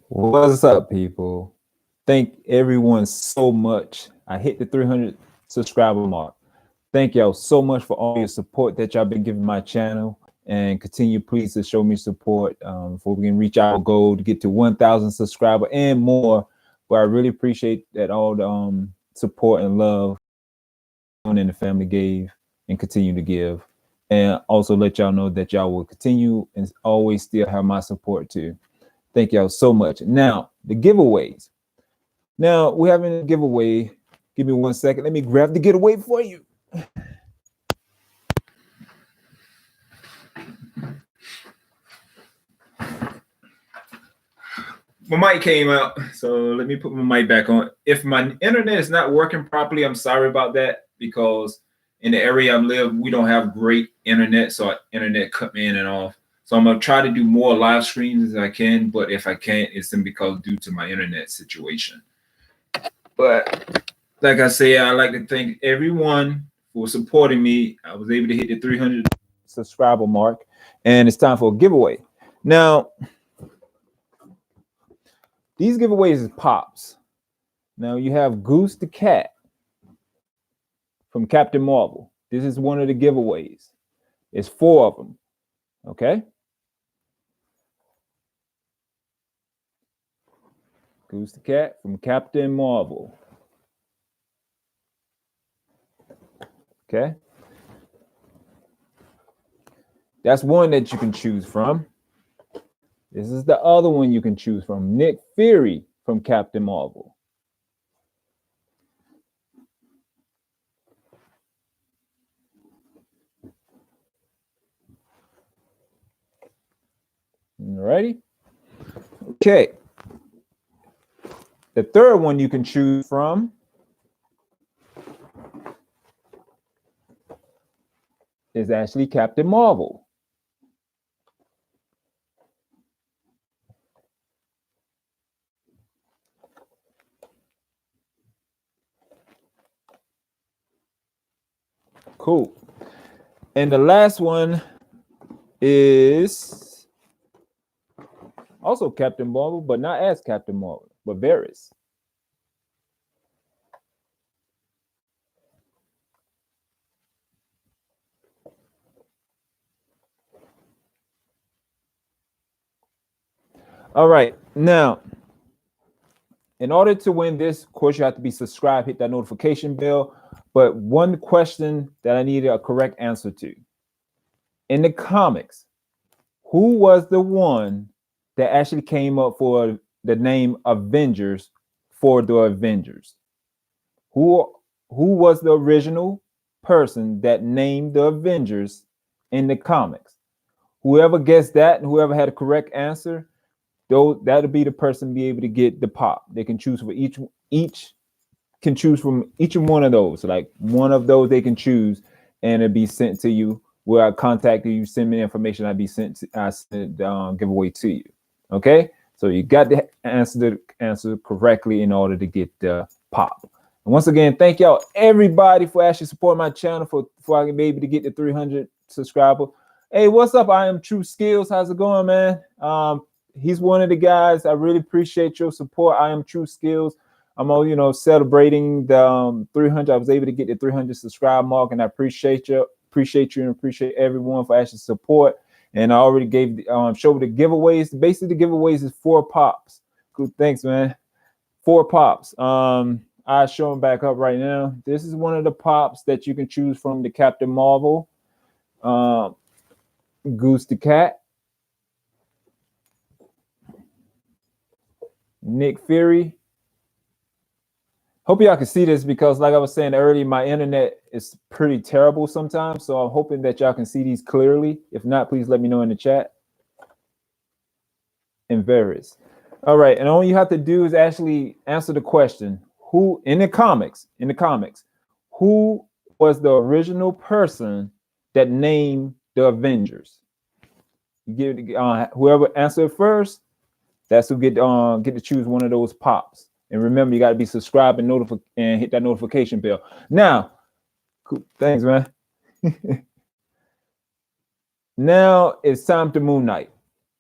What's up, people? Thank everyone so much. I hit the 300 subscriber mark. Thank y'all so much for all your support that y'all been giving my channel, and continue please to show me support before we can reach our goal to get to 1,000 subscriber and more. But I really appreciate that all the support and love and the family gave and continue to give, and also let y'all know that y'all will continue and always still have my support too. Thank y'all so much. Now, the giveaways. Now, we're having a giveaway. Give me 1 second. Let me grab the giveaway for you. My mic came out, so let me put my mic back on. If my internet is not working properly, I'm sorry about that, because in the area I live, we don't have great internet, so our internet cut me in and off. So I'm gonna try to do more live streams as I can, but if I can't, it's simply because due to my internet situation. But like I say, I like to thank everyone for supporting me. I was able to hit the 300 subscriber mark, and it's time for a giveaway. Now, these giveaways is pops. Now you have Goose the Cat from Captain Marvel. This is one of the giveaways. It's 4 of them. Okay. Goose the Cat from Captain Marvel. Okay. That's one that you can choose from. This is the other one you can choose from. Nick Fury from Captain Marvel. Alrighty. Okay. The third one you can choose from is actually Captain Marvel. Cool. And the last one is also Captain Marvel, but not as Captain Marvel, but Varys. All right. Now, in order to win this, of course, you have to be subscribed, hit that notification bell. But one question that I needed a correct answer to. In the comics, who was the one that actually came up for the name Avengers for the Avengers? Who was the original person that named the Avengers in the comics? Whoever guessed that and whoever had a correct answer, that'll be the person be able to get the pop. They can choose for each can choose from each one of those. Like one of those they can choose, and it'll be sent to you. Where I contact you, send me the information, I'll be sent giveaway to you. Okay, so you got to answer the answer correctly in order to get the pop. And once again, thank y'all everybody for actually supporting my channel for I can be able to get to 300 subscribers. Hey, what's up? I am True Skills. How's it going, man? He's one of the guys. I really appreciate your support. I am True Skills. I'm all celebrating the 300. I was able to get the 300 subscribe mark, and I appreciate you, and appreciate everyone for actually support. And I already gave showed the giveaways. Basically, the giveaways is 4 pops. Cool, thanks, man. 4 pops. I show them back up right now. This is one of the pops that you can choose from the Captain Marvel, Goose the Cat, Nick Fury. Hope y'all can see this, because like I was saying earlier, my internet is pretty terrible sometimes. So I'm hoping that y'all can see these clearly. If not, please let me know in the chat. And Varys. All right. And all you have to do is actually answer the question. Who in the comics, who was the original person that named the Avengers? You give whoever answered first, that's who get to choose one of those pops. And remember, you got to be subscribed and hit that notification bell. Now, cool. Thanks, man. Now it's time to Moon Knight.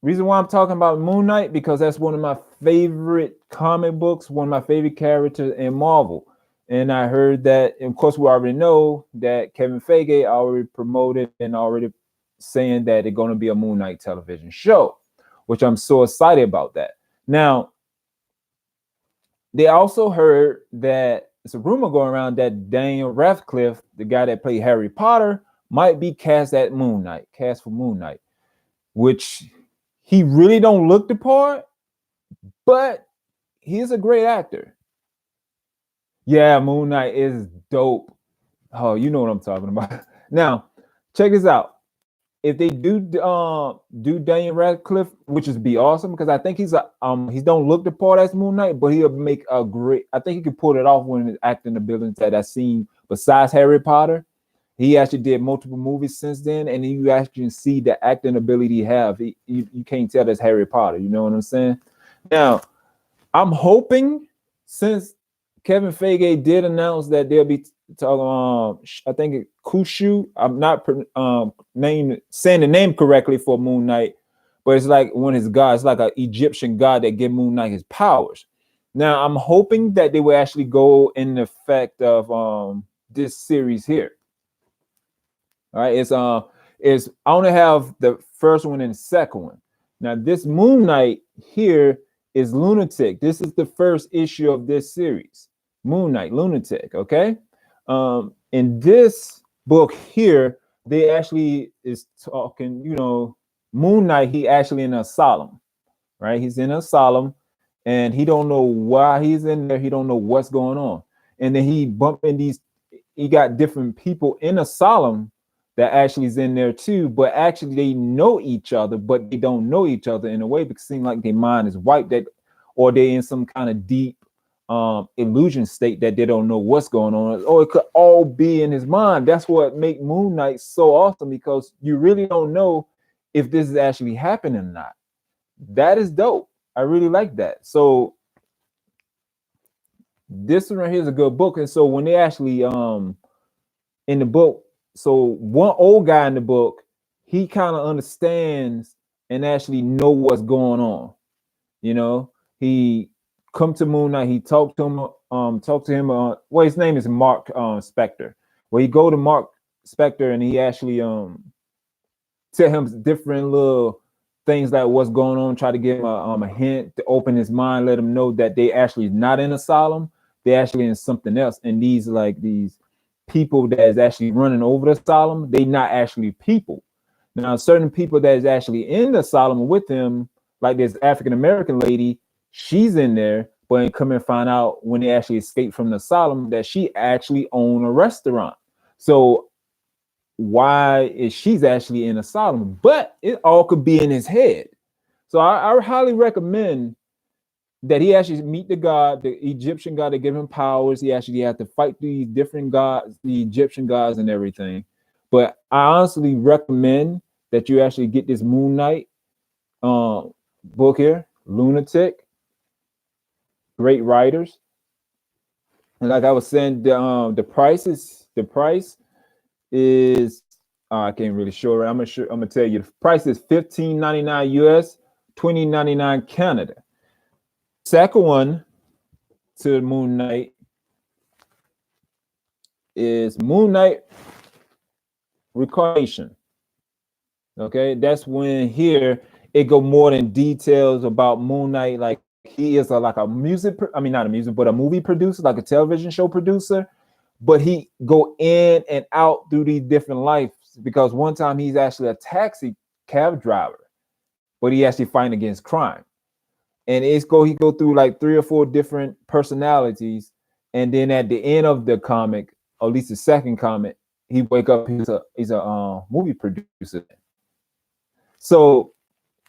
Reason why I'm talking about Moon Knight, because that's one of my favorite comic books, one of my favorite characters in Marvel. And I heard that, and of course, we already know that Kevin Feige already promoted and already saying that it's going to be a Moon Knight television show, which I'm so excited about that. Now, they also heard that it's a rumor going around that Daniel Radcliffe, the guy that played Harry Potter, might be cast for Moon Knight, which he really don't look the part, but he's a great actor. Yeah, Moon Knight is dope. Oh, you know what I'm talking about. Now, check this out. If they do Daniel Radcliffe, which is be awesome, because I think he don't look the part as Moon Knight, but he'll make a great. I think he could pull it off when his acting abilities that I've seen. Besides Harry Potter, he actually did multiple movies since then, and you actually see the acting ability he have. You can't tell that's Harry Potter. You know what I'm saying? Now, I'm hoping, since Kevin Feige did announce that they'll be talking, I think Khonshu. I'm not saying the name correctly for Moon Knight, but it's like one of his gods. It's like an Egyptian god that give Moon Knight his powers. Now, I'm hoping that they will actually go in the effect of this series here. All right, it's I only have the first one and the second one. Now, this Moon Knight here is Lunatic. This is the first issue of this series. Moon Knight, Lunatic, okay? In this book here, they actually is talking, Moon Knight, he actually in an asylum, right? He's in an asylum, and he don't know why he's in there. He don't know what's going on. And then he got different people in asylum that actually is in there too, but actually they know each other, but they don't know each other in a way, because it seems like their mind is wiped, or they in some kind of deep illusion state that they don't know what's going on, or it could all be in his mind. That's what makes Moon Knight so awesome, because you really don't know if this is actually happening or not. That is dope. I really like that. So this one right here is a good book. And so when they actually in the book, so one old guy in the book, he kind of understands and actually know what's going on. He come to Moon Knight, he talked to him, well, his name is Mark Spector. Well, he go to Mark Spector, and he actually tell him different little things like what's going on, try to give him a hint to open his mind, let him know that they actually not in asylum, they actually in something else. And these people that is actually running over the asylum, they not actually people. Now, certain people that is actually in the asylum with him, like this African American lady, she's in there, but come and find out when they actually escaped from the asylum that she actually owned a restaurant. So why is she's actually in asylum? But it all could be in his head. So I highly recommend that he actually meet the god, the Egyptian god that give him powers. He actually had to fight these different gods, the Egyptian gods and everything. But I honestly recommend that you actually get this Moon Knight book here, Lunatic. Great writers. And like I was saying, the price is I can't really show it. I'm gonna tell you the price is $15.99 US, $20.99 Canada. Second one to Moon Knight is Moon Knight Reincarnation. Okay, that's when here it go more in details about Moon Knight. Like he is not a movie producer, like a television show producer, but he go in and out through these different lives, because one time he's actually a taxi cab driver, but he actually fighting against crime. And he go through like 3 or 4 different personalities, and then at the end of the comic, or at least the second comic, he wake up. He's a movie producer. So,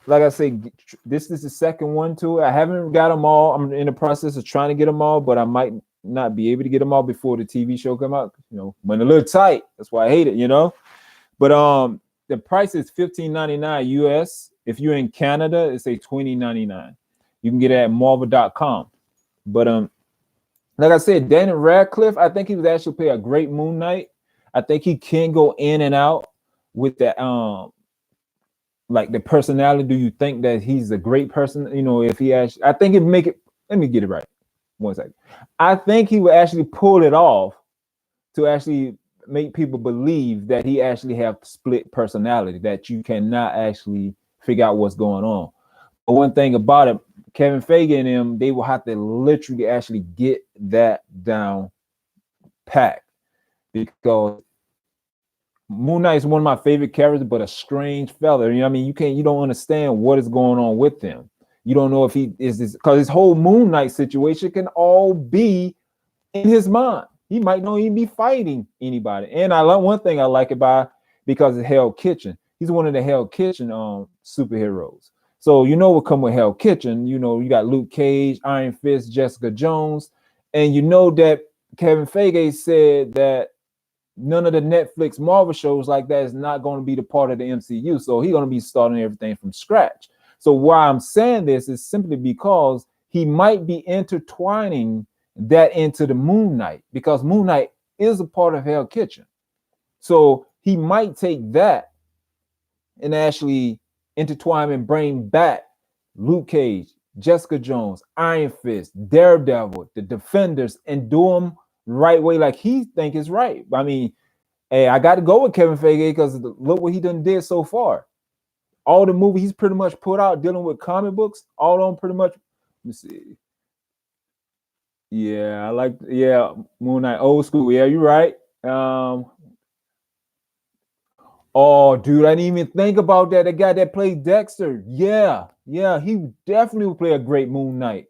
like I say, this is the second one to it. I haven't got them all. I'm in the process of trying to get them all, but I might not be able to get them all before the TV show come out. When a little tight. That's why I hate it. But the price is $15.99 US. If you're in Canada, it's $20.99. You can get it at Marvel.com. But like I said, Daniel Radcliffe, I think he was actually play a great Moon Knight. I think he can go in and out with that like the personality, do you think that he's a great person? You know, if he actually, I think it'd make it, let me get it right. One second. I think he would actually pull it off to actually make people believe that he actually have split personality, that you cannot actually figure out what's going on. But one thing about it, Kevin Feige and him, they will have to literally actually get that down packed, because Moon Knight is one of my favorite characters, but a strange fella. You know what I mean? You don't understand what is going on with him. You don't know if he is this, because his whole Moon Knight situation can all be in his mind. He might not even be fighting anybody. And I like one thing I like about, because of Hell Kitchen. He's one of the Hell Kitchen superheroes. So you know what come with Hell Kitchen. You know, you got Luke Cage, Iron Fist, Jessica Jones, and you know that Kevin Feige said that none of the Netflix Marvel shows like that is not going to be the part of the MCU. So he's going to be starting everything from scratch. So why I'm saying this is simply because he might be intertwining that into the Moon Knight, because Moon Knight is a part of Hell Kitchen. So he might take that and actually intertwine and bring back Luke Cage, Jessica Jones, Iron Fist, Daredevil, the Defenders, and do them right way like he think is right. I mean, hey, I got to go with Kevin Feige because look what he done did so far. All the movies he's pretty much put out dealing with comic books, all of them pretty much. Let me see. Yeah, I like, yeah, Moon Knight, old school. Yeah, you're right. Oh, dude, I didn't even think about that. The guy that played Dexter. Yeah, he definitely would play a great Moon Knight.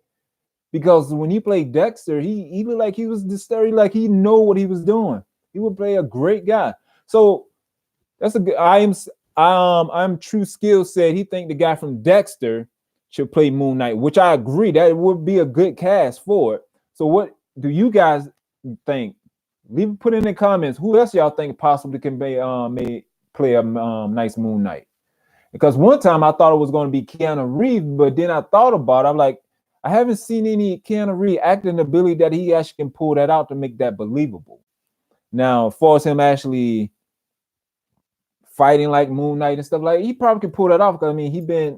Because when he played Dexter, he looked like he was disturbed, like he know what he was doing. He would play a great guy. So that's a good. I'm True Skill said he think the guy from Dexter should play Moon Knight, which I agree that would be a good cast for it. So what do you guys think? Put in the comments. Who else y'all think possibly can may play a nice Moon Knight? Because one time I thought it was going to be Keanu Reeves, but then I thought about it. I'm like, I haven't seen any Keanu Reeves acting ability that he actually can pull that out to make that believable. Now, as far as him actually fighting like Moon Knight and stuff, like he probably could pull that off. Because I mean,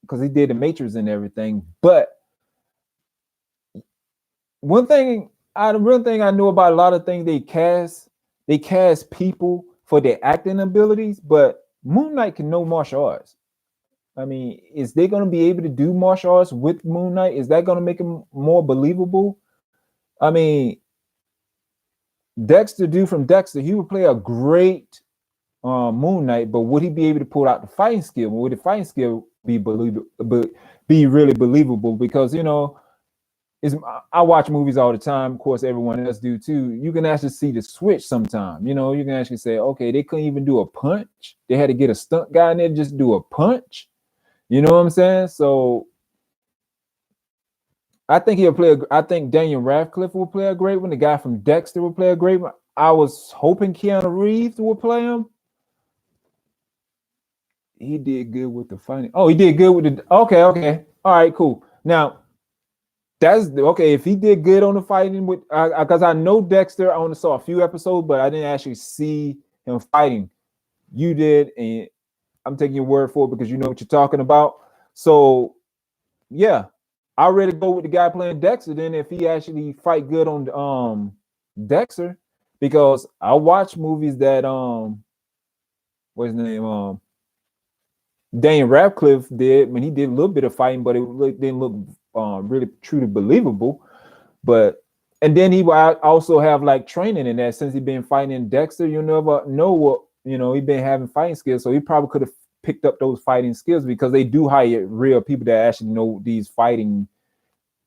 because he did the Matrix and everything. But one thing I know about a lot of things, they cast people for their acting abilities, but Moon Knight can know martial arts. I mean, is they going to be able to do martial arts with Moon Knight? Is that going to make him more believable? I mean, Dexter, dude from Dexter, he would play a great Moon Knight, but would he be able to pull out the fighting skill? Would the fighting skill be really believable? Because, you know, I watch movies all the time. Of course, everyone else do too. You can actually see the switch sometime. You know, you can actually say, okay, they couldn't even do a punch. They had to get a stunt guy in there to just do a punch. You know what I'm saying? So I think he'll play. I think Daniel Radcliffe will play a great one. The guy from Dexter will play a great one. I was hoping Keanu Reeves would play him. He did good with the fighting. Oh, he did good with the. Okay. All right, cool. Now, that's okay. If he did good on the fighting with, because I know Dexter, I only saw a few episodes, but I didn't actually see him fighting. You did, and I'm taking your word for it because you know what you're talking about. So, yeah, I'd rather go with the guy playing Dexter than if he actually fight good on Dexter, because I watch movies that what's his name Daniel Radcliffe did when he did a little bit of fighting, but it didn't look really truly believable. But and then he will also have like training in that, since he's been fighting in Dexter. You never know what, you know, he's been having fighting skills, so he probably could have picked up those fighting skills, because they do hire real people that actually know these fighting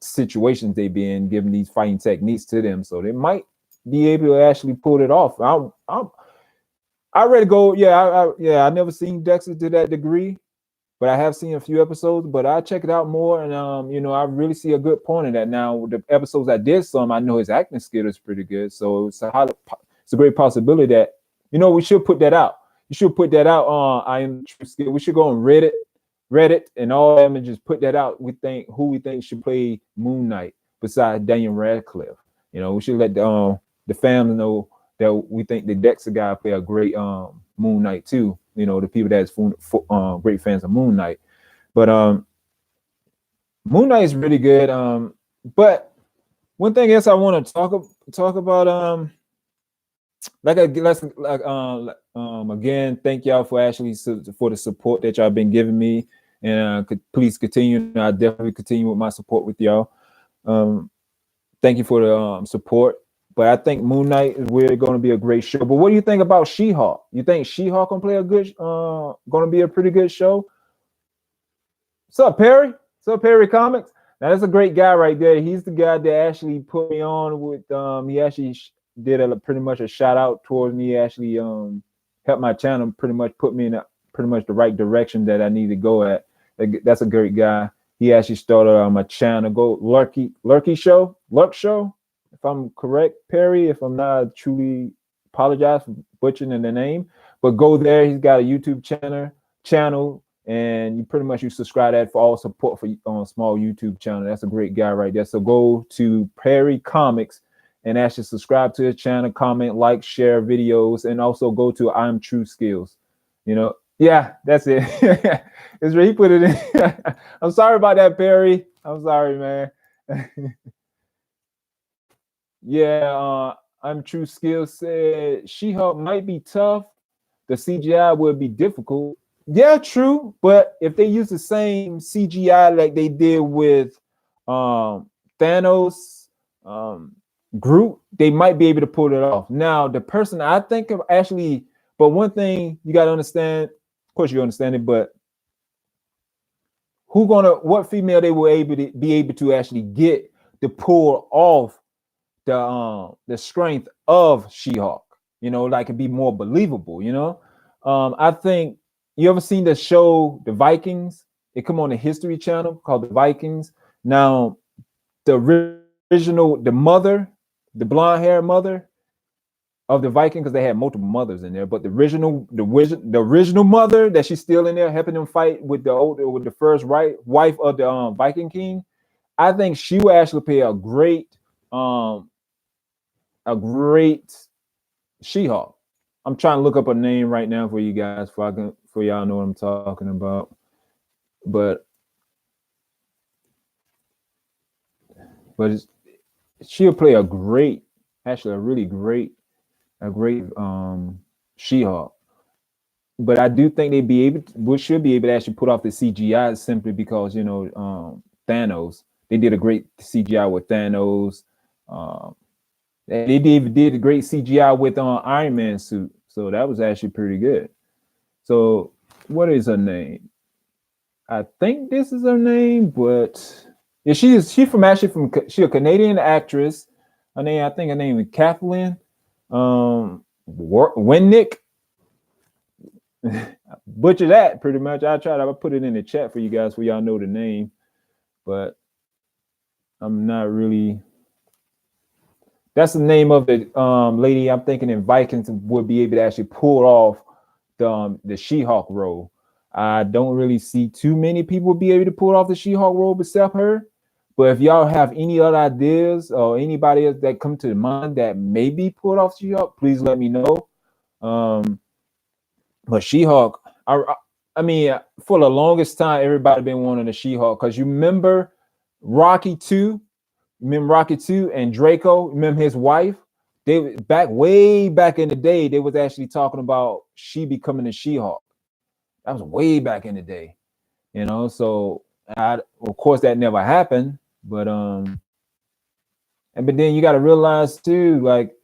situations they've been giving these fighting techniques to them, so they might be able to actually pull it off. I ready to go. I never seen Dexter to that degree, but I have seen a few episodes. But I check it out more, and you know, I really see a good point in that. Now, with the episodes I did some, I know his acting skill is pretty good, so it's a great possibility that, you know, we should put that out. You should put that out on I Am True Skill. We should go on Reddit, and all them, and just put that out. We think should play Moon Knight besides Daniel Radcliffe. You know, we should let the fans know that we think the Dexter guy play a great Moonknight too. You know, the people that's great fans of Moonknight. But Moonknight is really good. But one thing else I want to talk about, again, thank y'all for actually for the support that y'all been giving me, and please continue. I definitely continue with my support with y'all. Thank you for the support. But I think Moonknight is really going to be a great show. But what do you think about She-Hulk? You think She-Hulk gonna play a good, going to be a pretty good show? What's up, Perry? What's up, Perry Comics? Now that's a great guy right there. He's the guy that actually put me on with. He actually did pretty much a shout out towards me. Actually, helped my channel pretty much put me in pretty much the right direction that I need to go at. That's a great guy. He actually started my channel, Lurk Show, if I'm correct, Perry. If I'm not, truly apologize for butchering the name, but go there. He's got a YouTube channel, and you subscribe that for all support for on small YouTube channel. That's a great guy right there. So go to Perry Comics and actually subscribe to his channel, comment, like, share videos, and also go to I'm True Skills. You know, yeah, that's it. It's he put it in. I'm sorry about that, Perry. I'm sorry, man. Yeah, I'm True Skills said She-Hulk might be tough. The CGI would be difficult. Yeah, true. But if they use the same CGI like they did with Thanos, Groot, they might be able to pull it off. Now, the person I think of actually, but one thing you got to understand, of course you understand it, but what female they were be able to actually get to pull off the strength of She-Hulk, you know, like it'd be more believable, you know. I think you ever seen the show The Vikings? It come on the History Channel called The Vikings. Now, the original, the mother, the blonde hair mother of the Viking, because they had multiple mothers in there, but the original mother that she's still in there helping them fight with the first wife of the Viking king. I think she will actually play a great She-Hulk. I'm trying to look up a name right now for you guys, for y'all know what I'm talking about. But she'll play a great She-Hulk. But I do think we should be able to actually put off the CGI simply because, you know, Thanos. They did a great CGI with Thanos. They did a great CGI with Iron Man suit, so that was actually pretty good. So, what is her name? I think this is her name, but yeah, she's a Canadian actress. I think her name is Kathleen Winnick. Butcher that pretty much. I put it in the chat for you guys, so y'all know the name, but I'm not really. That's the name of the lady I'm thinking in Vikings would be able to actually pull off the She-Hulk role. I don't really see too many people be able to pull off the She-Hulk role except her. But if y'all have any other ideas or anybody else that come to mind that maybe pulled off She-Hulk, please let me know. But She-Hulk, I mean, for the longest time, everybody been wanting a She-Hulk, because you remember Rocky 2? Remember Rocky 2 and Draco? Remember his wife? They way back in the day, they was actually talking about she becoming a She-Hulk. That was way back in the day, you know. So of course that never happened, but then you got to realize too, like,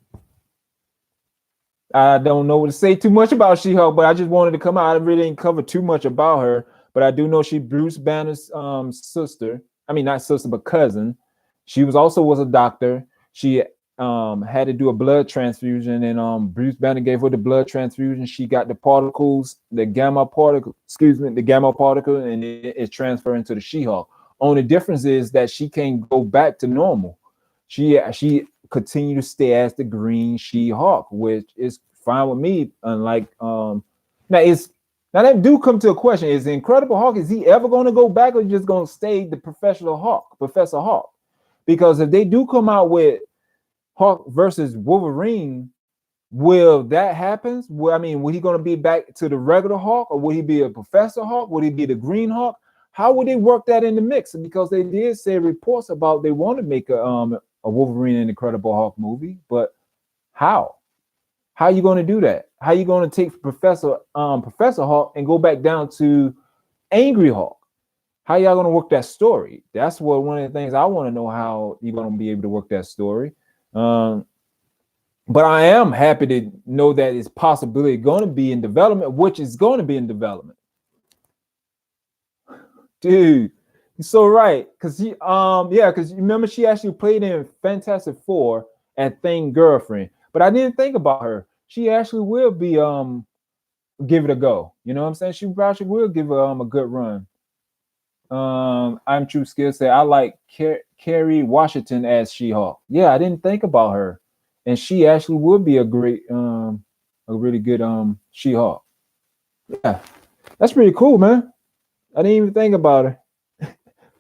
I don't know what to say too much about She-Hulk, but I just wanted to come out. I really didn't cover too much about her, but I do know she Bruce Banner's sister. I mean, not sister, but cousin. She was a doctor. She had to do a blood transfusion, and Bruce Banner gave her the blood transfusion. She got the gamma particle, and it's transferring to the She-Hulk. Only difference is that she can't go back to normal. She continue to stay as the green She-Hulk, which is fine with me. Unlike now that do come to a question: is the Incredible Hulk, is he ever going to go back, or just going to stay the Professor Hulk? Because if they do come out with Hulk versus Wolverine, will that happen? Well, I mean, will he going to be back to the regular Hawk, or will he be a Professor Hawk? Would he be the Green Hawk? How would they work that in the mix? Because they did say reports about they want to make a Wolverine and Incredible Hulk movie, but how? How are you going to do that? How are you going to take Professor Hulk and go back down to Angry Hulk? How y'all going to work that story? That's what one of the things I want to know, how you're going to be able to work that story. But I am happy to know that it's possibly going to be in development, which is going to be in development. Dude, you're so right. Cause because you remember she actually played in Fantastic Four as Thing Girlfriend, but I didn't think about her. She actually will be give it a go. You know what I'm saying? She actually will give a good run. I'm True Skill said I like Kerry Washington as She-Hulk. Yeah, I didn't think about her, and she actually would be a great a really good She-Hulk. Yeah, that's pretty cool, man. I didn't even think about her.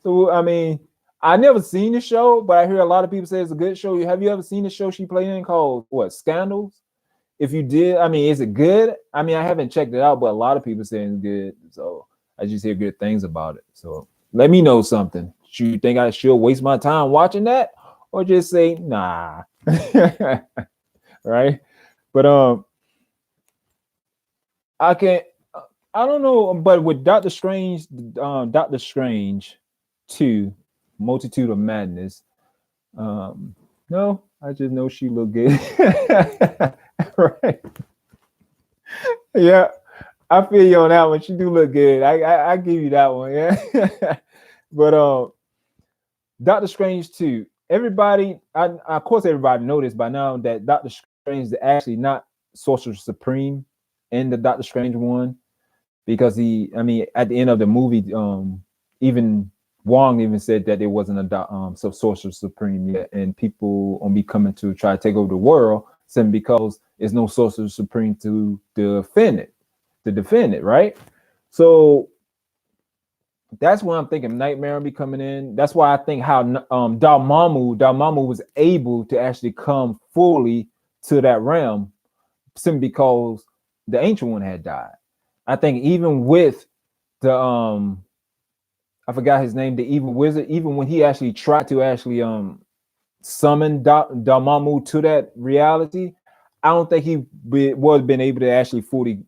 So I mean, I never seen the show, but I hear a lot of people say it's a good show. Have you ever seen the show she played in called what, Scandals? If you did, I mean, is it good? I mean, I haven't checked it out, but a lot of people say it's good. So I just hear good things about it. So let me know something. Do you think I should waste my time watching that, or just say nah? Right? But I can't. I don't know. But with Doctor Strange, Doctor Strange 2, Multitude of Madness. No, I just know she looked good. Right? Yeah, I feel you on that one. She do look good. I give you that one. Yeah. But Doctor Strange 2. Everybody, of course, everybody noticed by now that Doctor Strange is actually not Sorcerer Supreme in the Doctor Strange one, because I mean, at the end of the movie, even Wong even said that there wasn't a Sorcerer Supreme yet, and people will be coming to try to take over the world simply because there's no Sorcerer Supreme to defend it, right? So that's why I'm thinking Nightmare will be coming in. That's why I think how Dormammu was able to actually come fully to that realm simply because the Ancient One had died. I think even with the I forgot his name, the evil wizard, even when he actually tried to actually summon Dormammu to that reality, I don't think he was been able to actually fully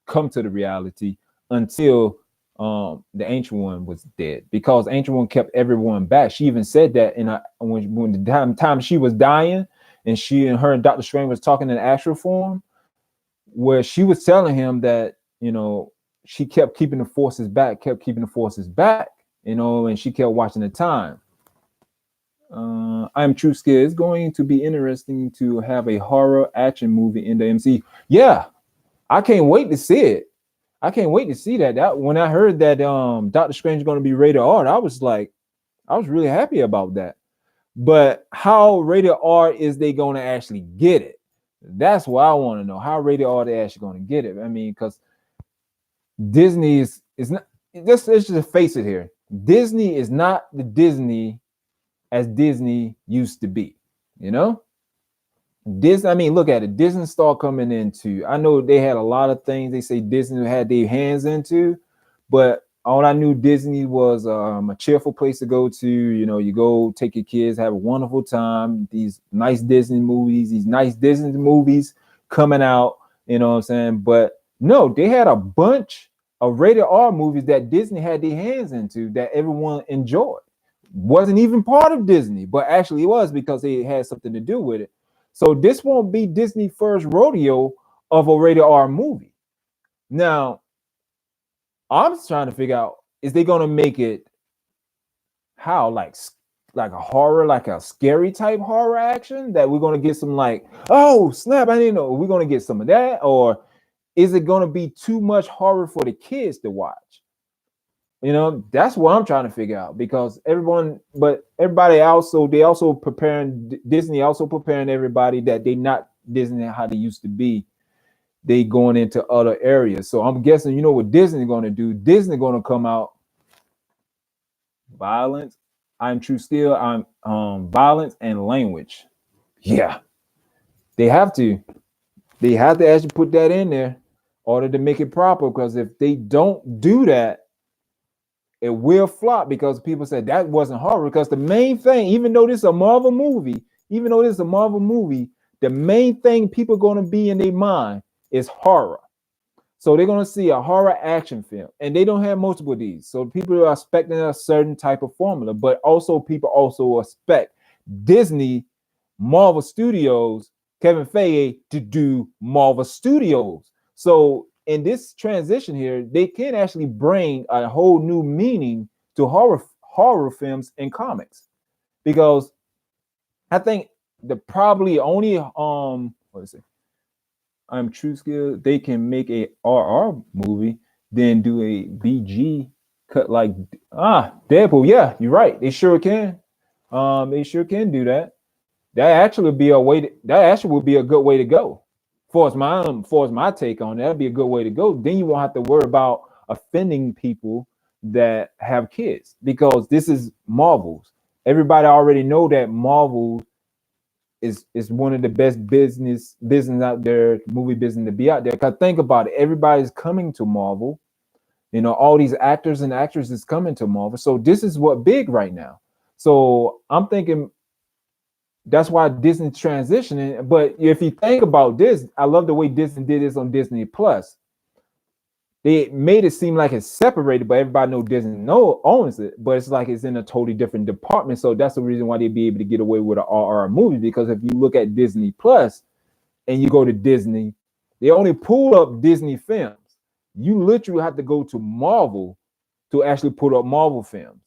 come to the reality until the Ancient One was dead, because Ancient One kept everyone back. She even said that when the time she was dying, and her and Doctor Strange was talking in actual form, where she was telling him that, she kept keeping the forces back, and she kept watching the time. I'm True Skill. It's going to be interesting to have a horror action movie in the MC. Yeah, I can't wait to see it. I can't wait to see that. That when I heard that Doctor Strange is going to be rated R, I was really happy about that. But how rated R is they going to actually get it? That's what I want to know. How rated R they actually going to get it? I mean, because Disney is not. Let's just face it here. Disney is not the Disney as Disney used to be. Disney. I mean, look at it. Disney started coming into. I know they had a lot of things they say Disney had their hands into, but all I knew Disney was a cheerful place to go to. You go take your kids, have a wonderful time. These nice Disney movies coming out. You know what I'm saying? But no, they had a bunch of rated R movies that Disney had their hands into that everyone enjoyed. Wasn't even part of Disney, but actually it was, because they had something to do with it. So this won't be Disney first rodeo of a rated R movie. Now, I'm just trying to figure out, is they going to make it how, like a horror, like a scary type horror action, that we're going to get some like, oh snap, I didn't know, we're going to get some of that? Or is it going to be too much horror for the kids to watch? That's what I'm trying to figure out, because everybody also, Disney also preparing everybody that they not Disney how they used to be. They going into other areas. So I'm guessing, what Disney going to do? Disney going to come out violence. I'm True Skill. I'm violence and language. Yeah, they have to. They have to actually put that in there in order to make it proper. Because if they don't do that, it will flop because people said that wasn't horror. Because the main thing, even though this is a Marvel movie, the main thing people are going to be in their mind is horror. So they're going to see a horror action film, and they don't have multiple of these. So people are expecting a certain type of formula, but also people also expect Disney, Marvel Studios, Kevin Feige to do Marvel Studios. So in this transition here, they can actually bring a whole new meaning to horror films and comics, because I think the probably only what is it? I'm True Skill, they can make a RR movie, then do a BG cut like Deadpool. Yeah, you're right. They sure can. They sure can do that. That actually would be a way. That actually would be a good way to go. For as my take on it, that'd be a good way to go. Then you won't have to worry about offending people that have kids, because this is Marvel's. Everybody already know that Marvel is one of the best business out there, movie business to be out there. Because think about it, everybody's coming to Marvel. You know, all these actors and actresses coming to Marvel. So this is what big right now. So I'm thinking that's why Disney transitioning. But if you think about this, I love the way Disney did this on Disney Plus. They made it seem like it's separated, but everybody knows Disney owns it. But it's like it's in a totally different department. So that's the reason why they'd be able to get away with an RR movie. Because if you look at Disney Plus and you go to Disney, they only pull up Disney films. You literally have to go to Marvel to actually put up Marvel films.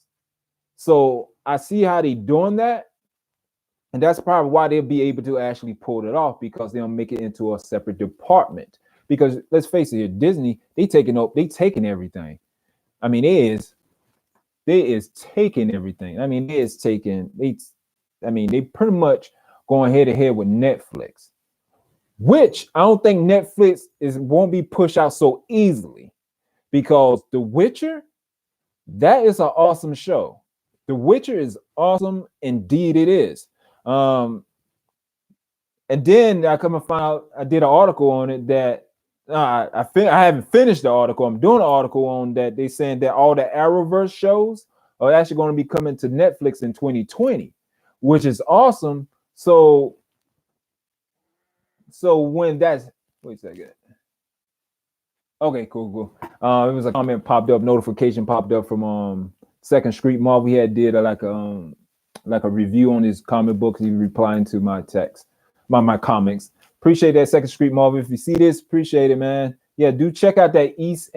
So I see how they're doing that. And that's probably why they'll be able to actually pull it off, because they'll make it into a separate department. Because let's face it, here, Disney, they taking everything. I mean, they is taking everything. I mean, they pretty much going head to head with Netflix, which I don't think Netflix won't be pushed out so easily, because The Witcher, that is an awesome show. The Witcher is awesome, indeed it is. And then I come and find out, I did an article on it that I haven't finished the article. I'm doing an article on that. They saying that all the Arrowverse shows are actually going to be coming to Netflix in 2020, which is awesome. So when that's, wait a second. Okay, cool. It was a comment notification popped up from Second Street Marvel. He had did like a review on his comic books. He replying to my text, my comics. Appreciate that, Second Street Marvel. If you see this, appreciate it, man. Yeah, do check out that East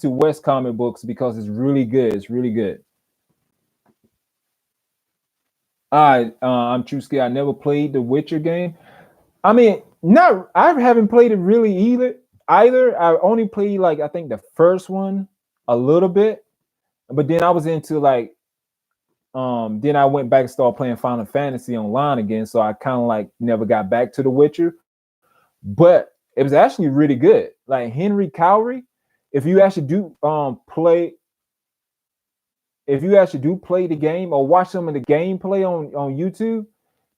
to West comic books, because it's really good. It's really good. I'm True Skill. I never played the Witcher game. I mean, I haven't played it really either. I only played, like, I think the first one a little bit, but then I was into like then I went back and started playing Final Fantasy online again. So I kind of like never got back to The Witcher, but it was actually really good. Like Henry Cavill, if you actually do play the game or watch some of the gameplay on YouTube,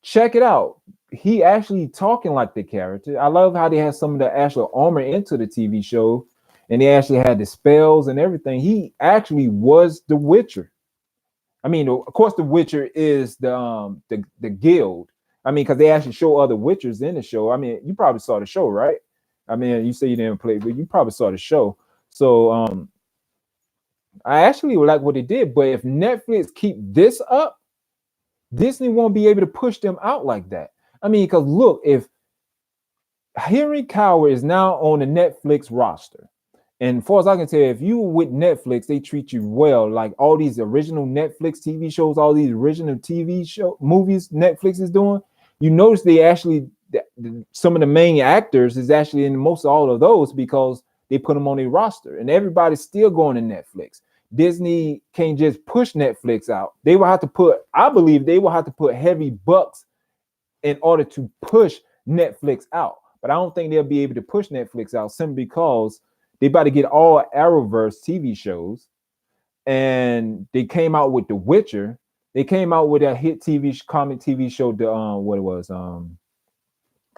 check it out. He actually talking like the character. I love how they had some of the actual armor into the TV show, and they actually had the spells and everything. He actually was the Witcher. I mean, of course, the Witcher is the guild. I mean, because they actually show other Witchers in the show. I mean, you probably saw the show, right? I mean, you say you didn't play, but you probably saw the show. So I actually like what they did. But if Netflix keep this up, Disney won't be able to push them out like that. I mean, because look, if Henry Cavill is now on the Netflix roster, and as far as I can tell, if you were with Netflix, they treat you well. Like all these original Netflix TV shows, all these original movies Netflix is doing, you notice they actually, some of the main actors is actually in most of all of those, because they put them on their roster, and everybody's still going to Netflix. Disney can't just push Netflix out. They will have to I believe they will have to put heavy bucks in order to push Netflix out. But I don't think they'll be able to push Netflix out simply because they about to get all Arrowverse TV shows, and they came out with The Witcher. They came out with a hit comic TV show, the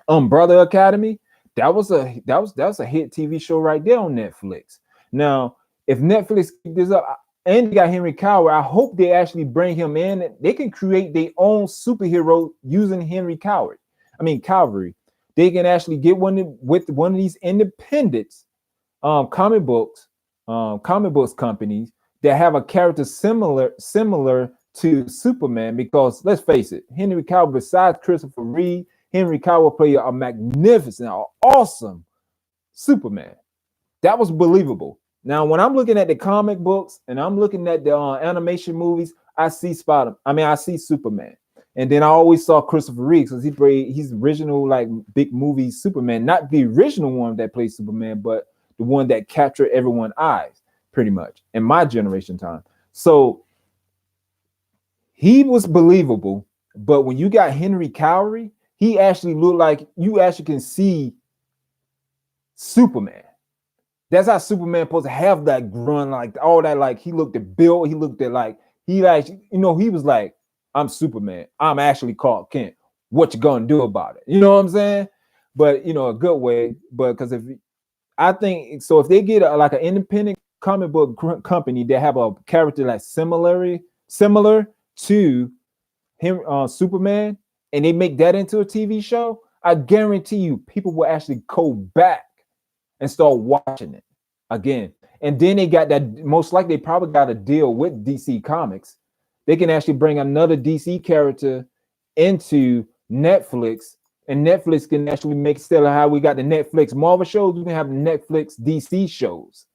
Umbrella Academy. That was a hit TV show right there on Netflix. Now, if Netflix keep this up and they got Henry Cavill, I hope they actually bring him in. They can create their own superhero using Henry Cavill. Calvary. They can actually get one with one of these independents, comic books companies that have a character similar to Superman. Because let's face it, Henry Cavill, besides Christopher Reeve, Henry Cavill played a magnificent, awesome Superman. That was believable. Now, when I'm looking at the comic books and I'm looking at the animation movies, I see I see Superman. And then I always saw Christopher Reeve because he's original like big movie Superman, not the original one that played Superman, but the one that captured everyone's eyes, pretty much in my generation time. So he was believable, but when you got Henry Cavill, he actually looked like you actually can see Superman. That's how Superman supposed to have that grunt, like all that, like he looked at Bill, he looked at like he was like, I'm Superman. I'm actually Clark Kent. What you gonna do about it? You know what I'm saying? But a good way. But because I think so, if they get like an independent comic book company that have a character that's similar to him, Superman, and they make that into a TV show, I guarantee you people will actually go back and start watching it again. And then they got that, most likely they probably got a deal with DC Comics. They can actually bring another DC character into Netflix, and Netflix can actually make, still how we got the Netflix Marvel shows, we can have Netflix DC shows.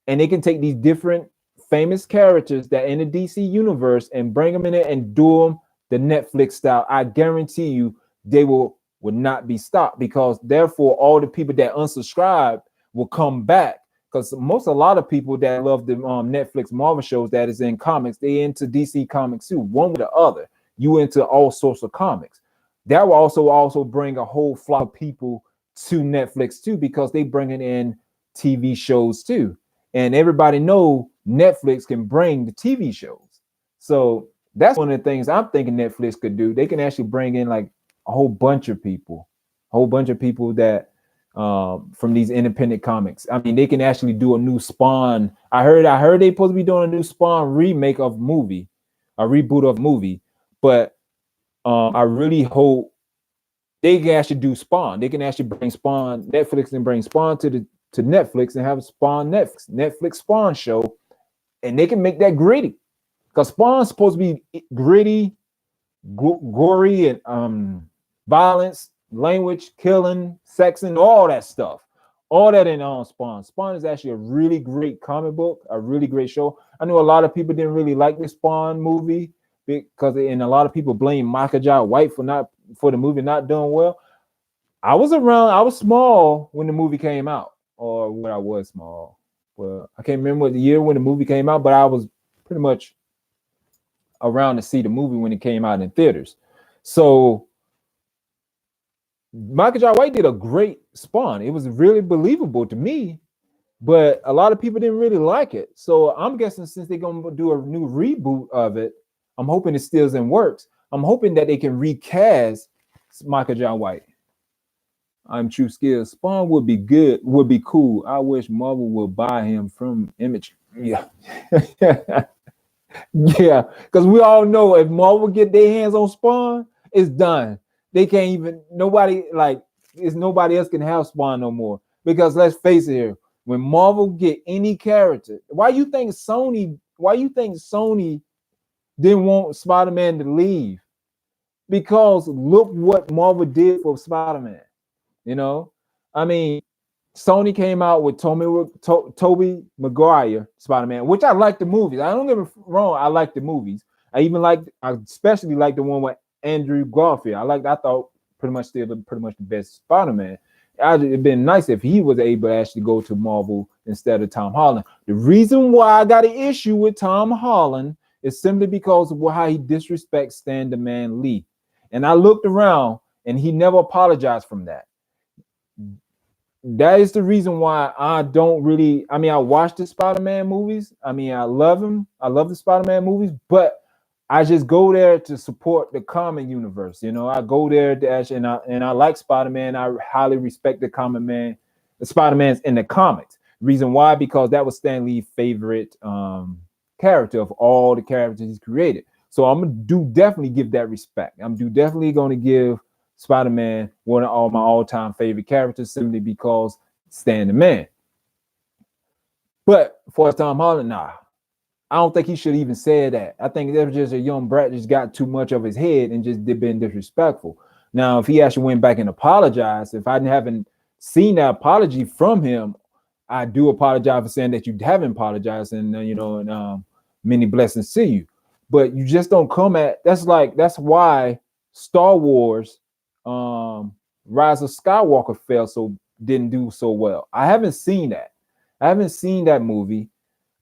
And they can take these different famous characters that in the DC universe and bring them in there and do them the Netflix style. I guarantee you they will not be stopped, because therefore all the people that unsubscribe will come back, because a lot of people that love the Netflix Marvel shows that is in comics, they into DC Comics too, one with the other. You into all sorts of comics. That will also bring a whole flock of people to Netflix too, because they bringing in TV shows too, and everybody know Netflix can bring the TV shows. So that's one of the things I'm thinking Netflix could do. They can actually bring in like a whole bunch of people that from these independent comics. I mean, they can actually do a new Spawn. I heard they supposed to be doing a new Spawn remake of movie, a reboot of movie. But I really hope they can actually do Spawn. They can actually bring Spawn, Netflix, and bring Spawn to Netflix and have a Spawn Netflix Spawn show, and they can make that gritty, because Spawn's supposed to be gritty, gory, and violence, language, killing, sexing, all that stuff. All that in Spawn. Spawn is actually a really great comic book, a really great show. I know a lot of people didn't really like the Spawn movie because, and a lot of people blame Michael Jai White for the movie not doing well. I was small when the movie came out, or when I was small. Well, I can't remember what the year when the movie came out, but I was pretty much around to see the movie when it came out in theaters. So Michael Jai White did a great Spawn. It was really believable to me, but a lot of people didn't really like it. So I'm guessing since they're going to do a new reboot of it, I'm hoping it still in works. I'm hoping that they can recast Michael Jai White. I'm True Skills. Spawn would be good, would be cool. I wish Marvel would buy him from Image. Yeah. Yeah, because we all know if Marvel get their hands on Spawn, it's done. They can't even, nobody else can have Spawn no more. Because let's face it here, when Marvel get any character, why you think Sony didn't want Spider-Man to leave? Because look what Marvel did for Spider-Man. I mean, Sony came out with Tobey Maguire Spider-Man, which I like the movies. I don't get me wrong, I like the movies. I especially like the one with Andrew Garfield. I thought pretty much the best Spider-Man. It'd been nice if he was able to actually go to Marvel instead of Tom Holland. The reason why I got an issue with Tom Holland is simply because of how he disrespects Stan the Man Lee. And I looked around and he never apologized from that. That is the reason why I don't really, I watched the Spider-Man movies. I love him. I love the Spider-Man movies, but I just go there to support the comic universe. You know, I go there and I like Spider-Man. I highly respect the comic man. The Spider-Man's in the comics. Reason why? Because that was Stan Lee's favorite character of all the characters he's created. So I'm gonna do definitely give that respect. I'm do definitely gonna give Spider-Man one of all my all-time favorite characters simply because Stan the Man. But for Tom Holland, nah. I don't think he should even say that. I think that was just a young brat just got too much of his head and just been disrespectful. Now, if he actually went back and apologized, if I haven't seen that apology from him, I do apologize for saying that you haven't apologized, and many blessings to you. But you just don't come at that's why Star Wars, Rise of Skywalker didn't do so well. I haven't seen that. I haven't seen that movie.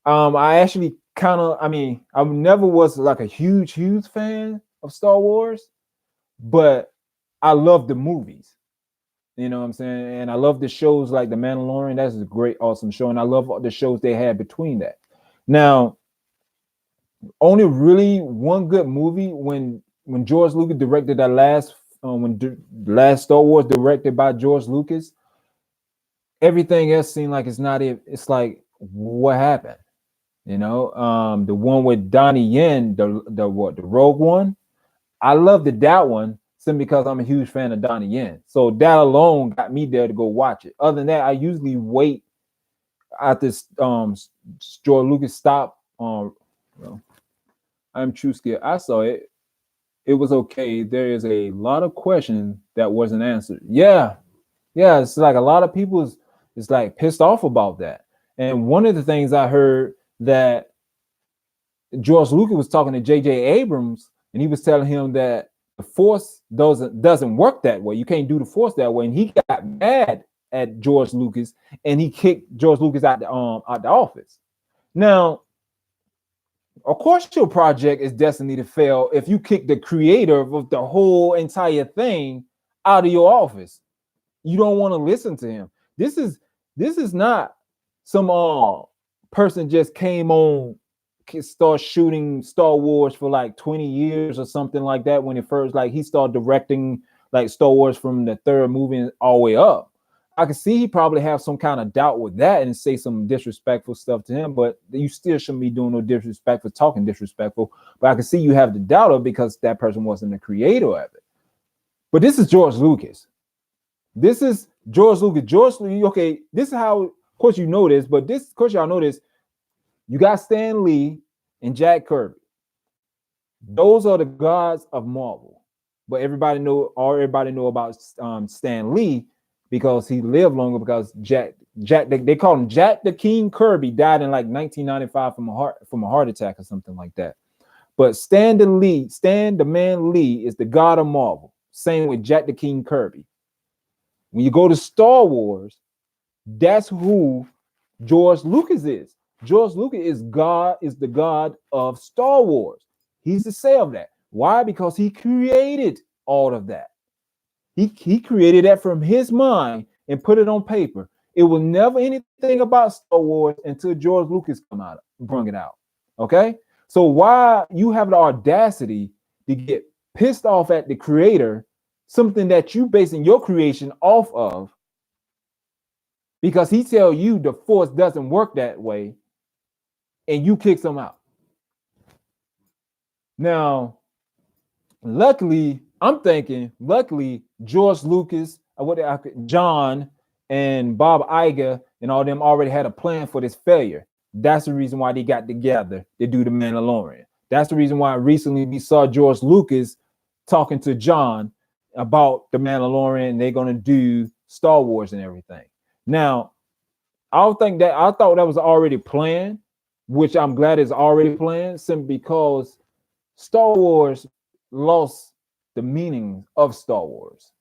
I actually I never was like a huge fan of Star Wars, but I love the movies. You know what I'm saying? And I love the shows like The Mandalorian. That's a great, awesome show. And I love the shows they had between that. Now, only really one good movie when George Lucas directed that last the last Star Wars directed by George Lucas. Everything else seemed like it's not it. It's like, what happened? You know, the one with Donnie Yen, the Rogue One. I loved that one simply because I'm a huge fan of Donnie Yen. So that alone got me there to go watch it. Other than that, I usually wait at this George Lucas stop. I'm true scared. I saw it. It was okay. There is a lot of questions that wasn't answered. Yeah. It's like a lot of people is like pissed off about that. And one of the things I heard that George Lucas was talking to J.J. Abrams, and he was telling him that the Force doesn't work that way. You can't do the Force that way. And he got mad at George Lucas, and he kicked George Lucas out the office. Now, of course, your project is destined to fail if you kick the creator of the whole entire thing out of your office. You don't want to listen to him. This is not some person just came on, start shooting Star Wars for like 20 years or something like that. When it first, like, he started directing like Star Wars from the third movie all the way up. I can see he probably have some kind of doubt with that and say some disrespectful stuff to him, but you still shouldn't be doing no disrespectful, talking disrespectful. But I can see you have the doubt of because that person wasn't the creator of it. But this is George Lucas. This is George Lucas. Okay, this is how, of course you know this, but of course y'all know this. You got Stan Lee and Jack Kirby. Those are the gods of Marvel. But everybody know about Stan Lee because he lived longer, because Jack they call him Jack the King Kirby, died in like 1995 from a heart attack or something like that. But Stan the Man Lee is the god of Marvel. Same with Jack the King Kirby. When you go to Star Wars, that's who George Lucas is. George Lucas is the god of Star Wars. He's the say of that. Why? Because he created all of that. He created that from his mind and put it on paper. It was never anything about Star Wars until George Lucas brought it out. Okay? So why you have the audacity to get pissed off at the creator, something that you basing your creation off of, because he tell you the Force doesn't work that way, and you kick them out. Now, luckily, George Lucas, John and Bob Iger and all them already had a plan for this failure. That's the reason why they got together to do The Mandalorian. That's the reason why recently we saw George Lucas talking to John about The Mandalorian, and they're going to do Star Wars and everything. Now, I thought that was already planned, which I'm glad is already planned, simply because Star Wars lost the meaning of Star Wars.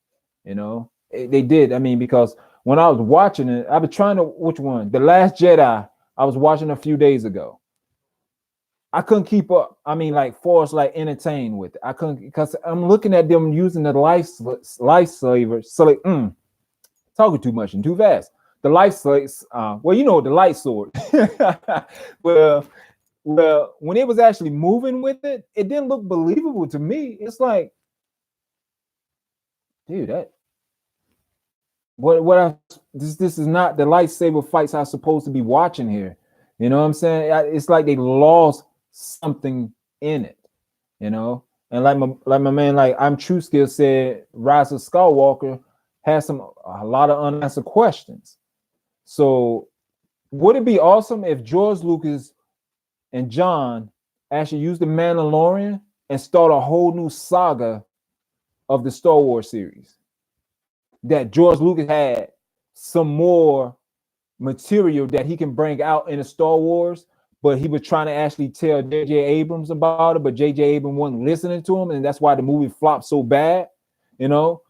You know, they did. I mean, because when I was watching it, I was trying to, which one? The Last Jedi, I was watching a few days ago. I couldn't keep up. I mean, like, Force, like, entertained with it. I couldn't, because I'm looking at them using the lifesavers. So, talking too much and too fast. The light slaves, the light sword. Well, Well, when it was actually moving with it, it didn't look believable to me. It's like, dude, that what I this is not the lightsaber fights I'm supposed to be watching here. You know what I'm saying? It's like they lost something in it, you know. And like my man, like I'm True Skill said, Rise of Skywalker has a lot of unanswered questions. So would it be awesome if George Lucas and John actually used the Mandalorian and start a whole new saga of the Star Wars series? That George Lucas had some more material that he can bring out in the Star Wars, but he was trying to actually tell J.J. Abrams about it, but J.J. Abrams wasn't listening to him, and that's why the movie flopped so bad, you know.